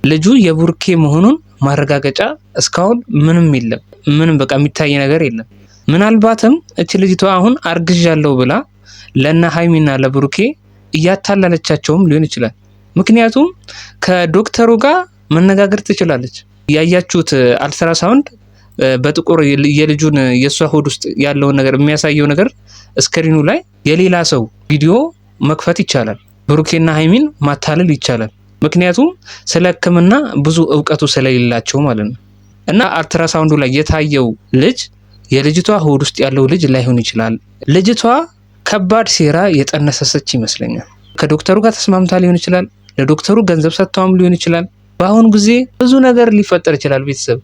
ልጁ የብሩኬ መሆኑን ማረጋገጫ እስካሁን ምንም የለም። ምንም በቃ የሚታይ ነገር የለም። ምናልባትም እቺ ልጅቷ አሁን አርግዣለሁ ብላ ለና ሃይሚና ለብሩኬ እያታለለቻቸውም ሊሆን ይችላል። ምክንያቱም ከዶክተሩ ጋር መነጋገር ትችላለች። ያያችሁት አልትራሳውንድ በጥቁር የልጁን የሷ ሆድ ውስጥ ያለውን ነገር የሚያሳየው ነገር ስክሪኑ ላይ የሌላ ሰው ቪዲዮ መክፈት ይቻላል። ብሩኬና ሃይሚን ማታለል ይቻላል። ምክንያቱም ስለ ሕክምና ብዙ እውቀቱ ስለሌላቸው ማለት ነው። እና አልትራሳውንዱ ላይ የታየው ልጅ የልጅቷ ሆድ ውስጥ ያለው ልጅ ላይሆን ይችላል። ልጅቷ ከባድ ሴራ የጠነሰሰች ይመስለኛል። ከዶክተሩ ጋር ተስማምታ ሊሆን ይችላል። ለዶክተሩ ገንዘብ ሰጥታውም ሊሆን ይችላል። በአሁኑ ጊዜ ብዙ ነገር ሊፈጠር ይችላል። ቤተሰብ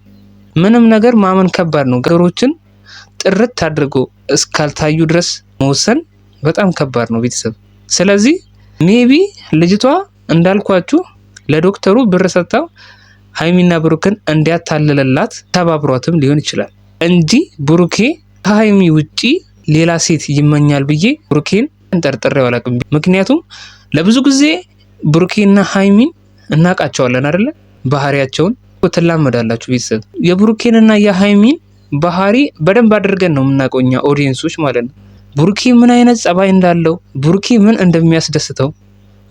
ምንም ነገር ማመን ከባድ ነው። ነገሮችን ጥርት አድርጎ እስካልታዩ ድረስ መወሰን በጣም ከባድ ነው ቤተሰብ። ስለዚህ ሜቢ ልጅቷ እንዳልኳችሁ ለዶክተሩ ብር ሰጥታው ሃይሚና ብሩክን እንዲያታለለላት ተባብሯትም ሊሆን ይችላል እንጂ ብሩኬ ከሃይሚ ውጪ ሌላ ሴት ይመኛል ብዬ ብሩኬን እንጠርጥሬው አላውቅም። ምክንያቱም ለብዙ ጊዜ ብሩኬና ሃይሚን እናውቃቸዋለን አይደለ? ባህሪያቸውን ትላመዳላችሁ ቤተሰብ። የብሩኬንና የሃይሚን ባህሪ በደንብ አድርገን ነው የምናውቀው እኛ ኦዲየንሶች ማለት ነው። ብሩኬ ምን አይነት ጸባይ እንዳለው፣ ብሩኬ ምን እንደሚያስደስተው፣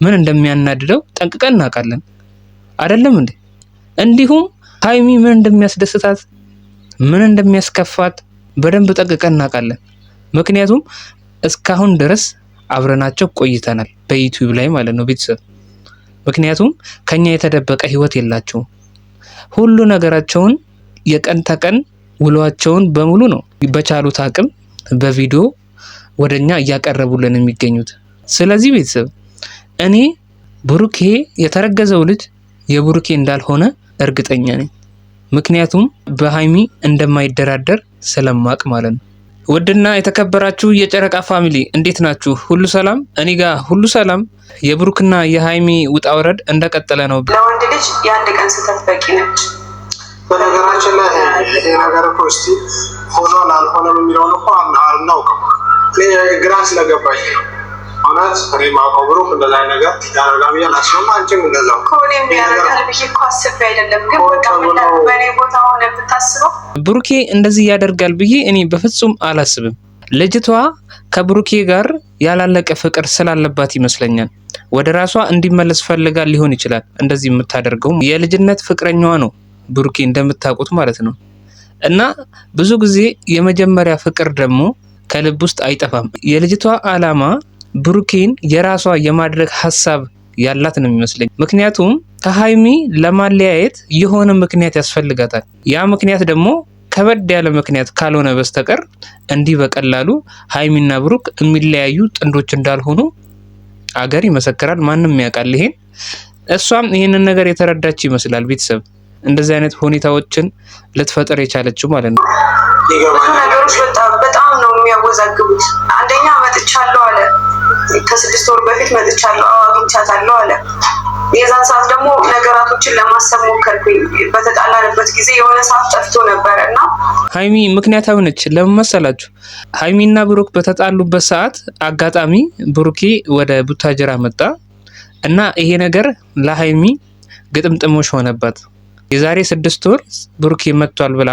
ምን እንደሚያናድደው ጠንቅቀን እናውቃለን አይደለም እንዴ? እንዲሁም ሃይሚ ምን እንደሚያስደስታት፣ ምን እንደሚያስከፋት በደንብ ጠንቅቀን እናውቃለን። ምክንያቱም እስካሁን ድረስ አብረናቸው ቆይተናል በዩቲዩብ ላይ ማለት ነው ቤተሰብ። ምክንያቱም ከኛ የተደበቀ ህይወት የላቸውም። ሁሉ ነገራቸውን የቀን ተቀን ውሏቸውን በሙሉ ነው በቻሉት አቅም በቪዲዮ ወደኛ እያቀረቡልን የሚገኙት። ስለዚህ ቤተሰብ እኔ ብሩኬ የተረገዘው ልጅ የብሩኬ እንዳልሆነ እርግጠኛ ነኝ። ምክንያቱም በሃይሚ እንደማይደራደር ስለማቅ ማለት ነው። ውድና የተከበራችሁ የጨረቃ ፋሚሊ እንዴት ናችሁ? ሁሉ ሰላም? እኔ ጋር ሁሉ ሰላም። የብሩክና የሃይሚ ውጣ ውረድ እንደቀጠለ ነው። ለወንድ ልጅ የአንድ ቀን ስህተት በቂ ነች። በነገራችን ላይ ይሄ ነገር እኮ እስቲ ሆኗል አልሆነም የሚለውን እኮ አናውቅም። ግራ ስለገባኝ ነው እውነት። እኔ የማውቀው ብሩክ እንደዛ ነገር ያደርጋል ብዬ አላስብም። አንቺም እንደዛው ከሆኔም ያደርጋል ብዬ እኮ አስቤ አይደለም፣ ግን በቃ በእኔ ቦታ ሆነ ብታስበው ብሩኬ እንደዚህ ያደርጋል ብዬ እኔ በፍጹም አላስብም። ልጅቷ ከብሩኬ ጋር ያላለቀ ፍቅር ስላለባት ይመስለኛል ወደ ራሷ እንዲመለስ ፈልጋ ሊሆን ይችላል እንደዚህ የምታደርገው። የልጅነት ፍቅረኛዋ ነው ብሩኬ እንደምታውቁት ማለት ነው። እና ብዙ ጊዜ የመጀመሪያ ፍቅር ደግሞ ከልብ ውስጥ አይጠፋም። የልጅቷ አላማ ብሩኬን የራሷ የማድረግ ሐሳብ ያላት ነው የሚመስለኝ። ምክንያቱም ከሃይሚ ለማለያየት የሆነ ምክንያት ያስፈልጋታል። ያ ምክንያት ደግሞ ከበድ ያለ ምክንያት ካልሆነ በስተቀር እንዲህ በቀላሉ ሃይሚና ብሩክ የሚለያዩ ጥንዶች እንዳልሆኑ አገር ይመሰክራል። ማንም ያውቃል ይሄን። እሷም ይሄንን ነገር የተረዳች ይመስላል ቤተሰብ እንደዚህ አይነት ሁኔታዎችን ልትፈጥር የቻለችው ማለት ነው። ነገሮች በጣም ነው የሚያወዛግቡት። አንደኛ መጥቻለሁ አለ፣ ከ6 ወር በፊት መጥቻለሁ፣ አግኝቻታለሁ አለ። የዛን ሰዓት ደግሞ ነገራቶችን ለማሰብ ሞከርኩኝ። በተጣላንበት ጊዜ የሆነ ሰዓት ጠፍቶ ነበረ እና ሃይሚ ምክንያታዊ ነች። ለምን መሰላችሁ? ሃይሚና ብሩክ በተጣሉበት ሰዓት አጋጣሚ ብሩኬ ወደ ቡታጅራ መጣ እና ይሄ ነገር ለሃይሚ ግጥምጥሞሽ ሆነባት። የዛሬ 6 ወር ብሩኬ መጥቷል ብላ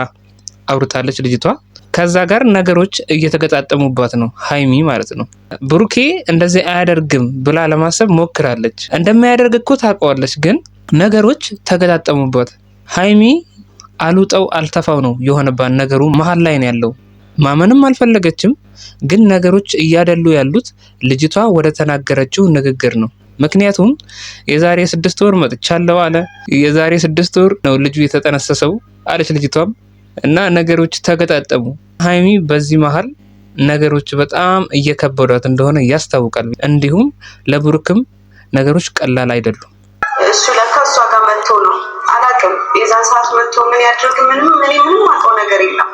አውርታለች ልጅቷ። ከዛ ጋር ነገሮች እየተገጣጠሙባት ነው ሃይሚ ማለት ነው። ብሩኬ እንደዚህ አያደርግም ብላ ለማሰብ ሞክራለች። እንደማያደርግ እኮ ታውቀዋለች፣ ግን ነገሮች ተገጣጠሙባት። ሃይሚ አልውጠው አልተፋው ነው የሆነባት። ነገሩ መሀል ላይ ነው ያለው። ማመንም አልፈለገችም፣ ግን ነገሮች እያደሉ ያሉት ልጅቷ ወደ ተናገረችው ንግግር ነው። ምክንያቱም የዛሬ 6 ወር መጥቻለሁ አለ። የዛሬ 6 ወር ነው ልጁ የተጠነሰሰው አለች ልጅቷም። እና ነገሮች ተገጣጠሙ። ሃይሚ በዚህ መሃል ነገሮች በጣም እየከበዷት እንደሆነ ያስታውቃል። እንዲሁም ለብሩክም ነገሮች ቀላል አይደሉም። እሱ ለካ እሷ ጋር መጥቶ ነው አላውቅም። የዛን ሰዓት መጥቶ ምን ያድርግ ምንም አውቀው ነገር የለም።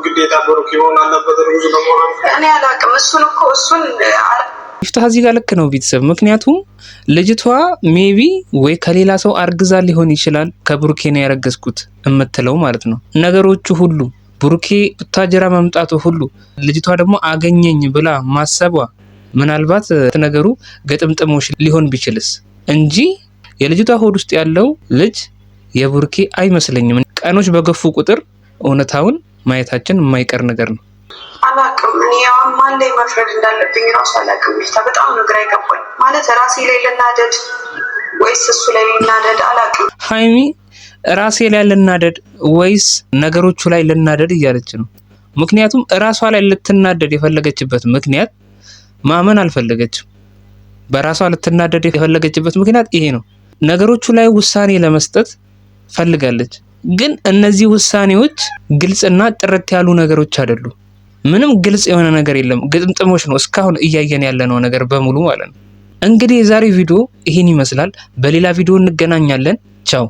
ግዴታ ብሩክ ይሆን አለበት ነው እኔ አላውቅም። እሱን ይፍታህ እዚህ ጋር ልክ ነው ቤተሰብ። ምክንያቱም ልጅቷ ሜቢ ወይ ከሌላ ሰው አርግዛ ሊሆን ይችላል ከብሩኬ ነው ያረገዝኩት እምትለው ማለት ነው። ነገሮቹ ሁሉ ብሩኬ ቡታጅራ መምጣቱ ሁሉ ልጅቷ ደግሞ አገኘኝ ብላ ማሰቧ ምናልባት ነገሩ ግጥምጥሞሽ ሊሆን ቢችልስ እንጂ የልጅቷ ሆድ ውስጥ ያለው ልጅ የብሩኬ አይመስለኝም። ቀኖች በገፉ ቁጥር እውነታውን ማየታችን የማይቀር ነገር ነው። አላቅም እኔ አሁን ማን ላይ መፍረድ እንዳለብኝ ራሱ አላቅም። በጣም ነው ግራ የገባኝ። ማለት ራሴ ላይ ልናደድ ወይስ እሱ ላይ ልናደድ አላቅም። ሀይሚ ራሴ ላይ ልናደድ ወይስ ነገሮቹ ላይ ልናደድ እያለች ነው። ምክንያቱም ራሷ ላይ ልትናደድ የፈለገችበት ምክንያት ማመን አልፈለገችም። በራሷ ልትናደድ የፈለገችበት ምክንያት ይሄ ነው። ነገሮቹ ላይ ውሳኔ ለመስጠት ፈልጋለች፣ ግን እነዚህ ውሳኔዎች ግልጽና ጥርት ያሉ ነገሮች አይደሉም። ምንም ግልጽ የሆነ ነገር የለም። ግጥምጥሞች ነው እስካሁን እያየን ያለነው ነገር በሙሉ ማለት ነው። እንግዲህ የዛሬ ቪዲዮ ይህን ይመስላል። በሌላ ቪዲዮ እንገናኛለን። ቻው።